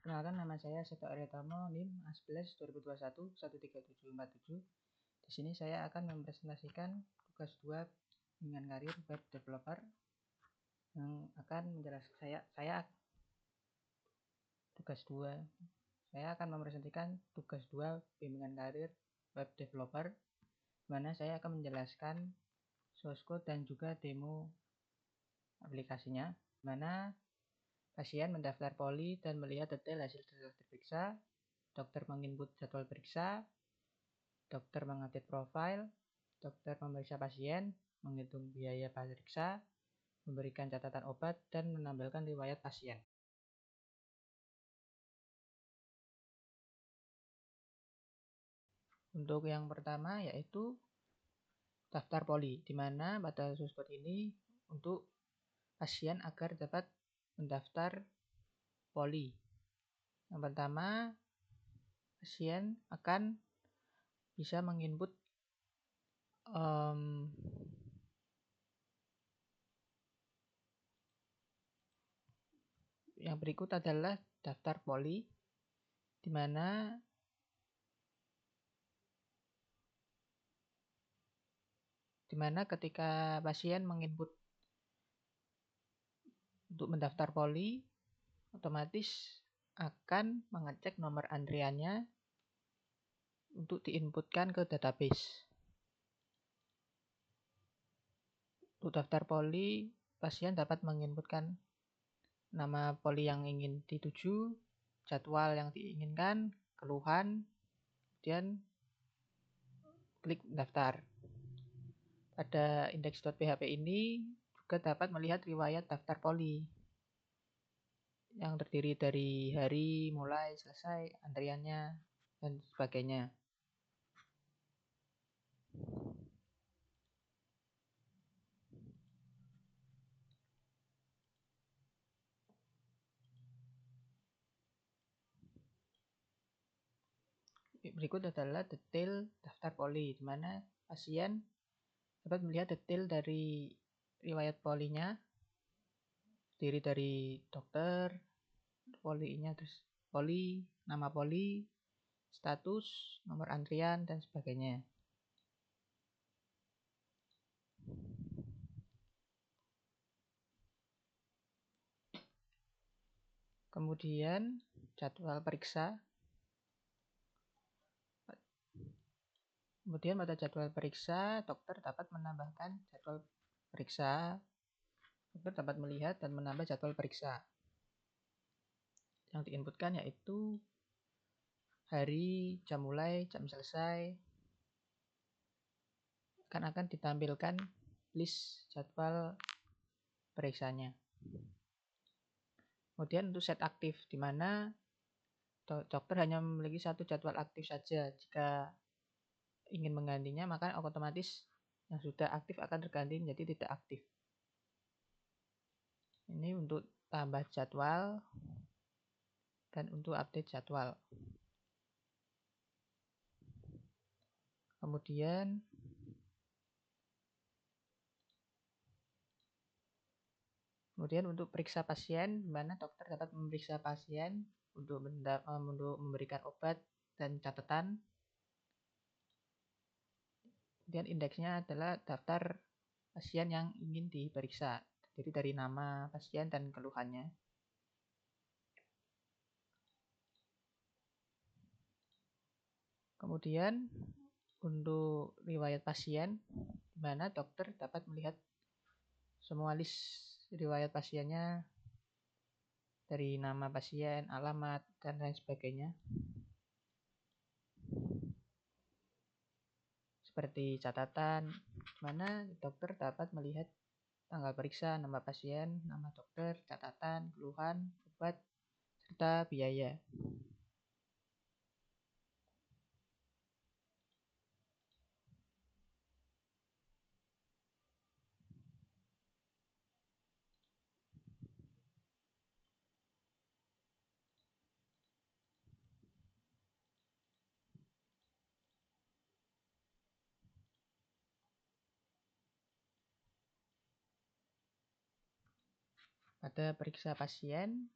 Perkenalkan, nama saya Seto Aryatomo, NIM A11 2021 13747. Di sini saya akan mempresentasikan tugas 2 bimbingan karir web developer yang akan menjelaskan saya akan mempresentasikan tugas 2 bimbingan karir web developer, di mana saya akan menjelaskan source code dan juga demo aplikasinya, di mana pasien mendaftar poli dan melihat detail hasil diperiksa, dokter menginput jadwal periksa, dokter mengupdate profil, dokter memeriksa pasien, menghitung biaya periksa, memberikan catatan obat, dan menampilkan riwayat pasien. Untuk yang pertama yaitu daftar poli, di mana pada source code ini untuk pasien agar dapat mendaftar poli. Yang pertama, pasien akan bisa menginput yang berikut adalah daftar poli, di mana ketika pasien menginput untuk mendaftar poli, otomatis akan mengecek nomor antriannya untuk diinputkan ke database. Untuk daftar poli, pasien dapat menginputkan nama poli yang ingin dituju, jadwal yang diinginkan, keluhan, kemudian klik daftar. Pada index.php ini juga dapat melihat riwayat daftar poli yang terdiri dari hari, mulai, selesai, antriannya, dan sebagainya. Berikut adalah detail daftar poli, di mana pasien dapat melihat detail dari riwayat polinya, terdiri dari dokter, polinya, terus poli, nama poli, status, nomor antrian, dan sebagainya. Kemudian jadwal periksa. Kemudian pada jadwal periksa, dokter dapat menambahkan jadwal periksa. Dokter dapat melihat dan menambah jadwal periksa. Yang diinputkan yaitu hari, jam mulai, jam selesai. Akan ditampilkan list jadwal periksanya. Kemudian untuk set aktif, di mana dokter hanya memiliki satu jadwal aktif saja. Jika ingin menggantinya, maka otomatis yang sudah aktif akan terganti menjadi tidak aktif. Ini untuk tambah jadwal dan untuk update jadwal. Kemudian untuk periksa pasien, di mana dokter dapat memeriksa pasien untuk memberikan obat dan catatan. Kemudian indeksnya adalah daftar pasien yang ingin diperiksa, terdiri dari nama pasien dan keluhannya. Kemudian untuk riwayat pasien, di mana dokter dapat melihat semua list riwayat pasiennya dari nama pasien, alamat, dan lain sebagainya. Seperti catatan, di mana dokter dapat melihat tanggal periksa, nama pasien, nama dokter, catatan, keluhan, obat, serta biaya. Pada periksa pasien,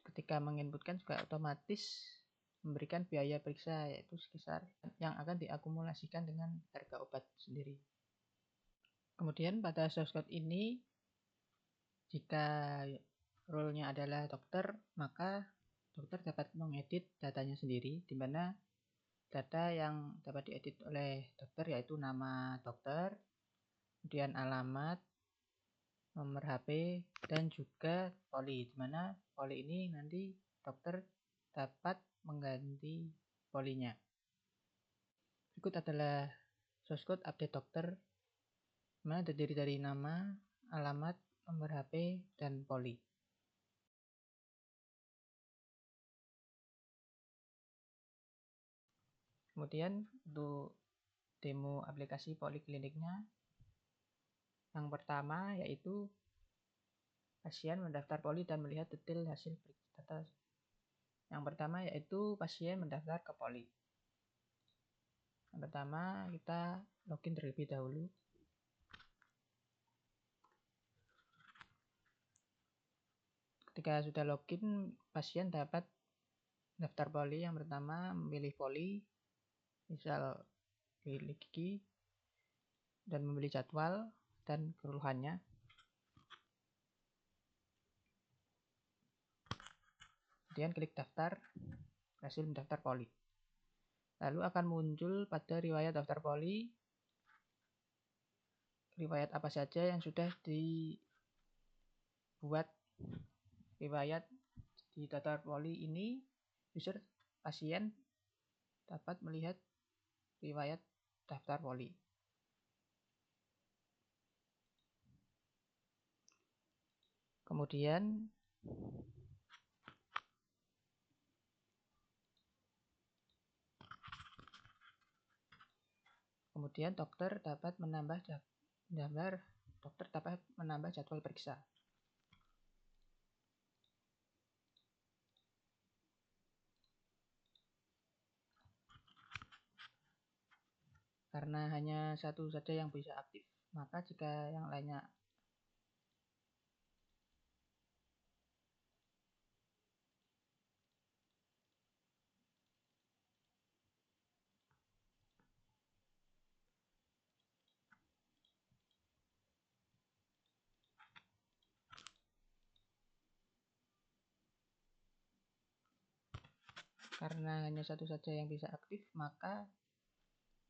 ketika menginputkan juga otomatis memberikan biaya periksa, yaitu sebesar yang akan diakumulasikan dengan harga obat sendiri. Kemudian pada source code ini, jika role-nya adalah dokter, maka dokter dapat mengedit datanya sendiri, di mana data yang dapat diedit oleh dokter yaitu nama dokter, kemudian alamat, nomor HP, dan juga poli, di mana poli ini nanti dokter dapat mengganti polinya. Berikut adalah source code update dokter, di mana terdiri dari nama, alamat, nomor HP, dan poli. Kemudian untuk demo aplikasi polikliniknya, yang pertama yaitu pasien mendaftar poli dan melihat detail hasil data. Yang pertama yaitu pasien mendaftar ke poli. Yang pertama kita login terlebih dahulu. Ketika sudah login, pasien dapat daftar poli. Yang pertama memilih poli, misal pilih gigi, dan memilih jadwal dan keluhannya. Kemudian klik daftar, hasil mendaftar poli. Lalu akan muncul pada riwayat daftar poli, riwayat apa saja yang sudah dibuat riwayat di daftar poli ini. User pasien dapat melihat riwayat daftar poli. Kemudian dokter dapat menambah jadwal periksa. Karena hanya satu saja yang bisa aktif, maka jika yang lainnya aktif, maka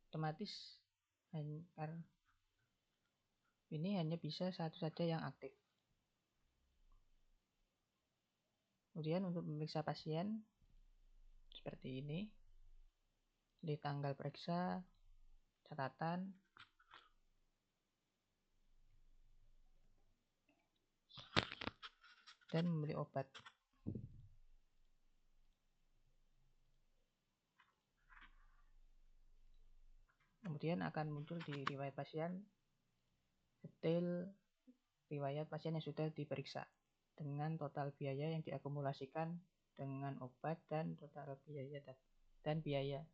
otomatis ini hanya bisa satu saja yang aktif. Kemudian untuk memeriksa pasien seperti ini, di tanggal periksa, catatan, dan memilih obat. Kemudian akan muncul di riwayat pasien detail riwayat pasien yang sudah diperiksa dengan total biaya yang diakumulasikan dengan obat dan total biaya dan biaya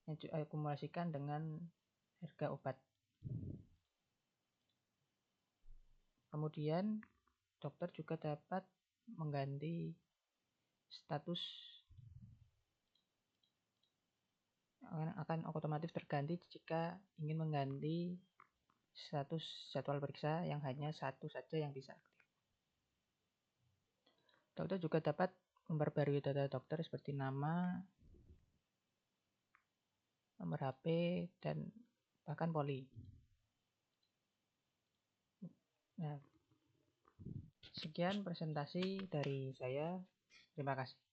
yang diakumulasikan dengan harga obat. Kemudian dokter juga dapat mengganti status, akan otomatis terganti jika ingin mengganti status jadwal periksa yang hanya satu saja yang bisa aktif. Dokter juga dapat memperbarui data dokter seperti nama, nomor HP, dan bahkan poli. Nah, sekian presentasi dari saya. Terima kasih.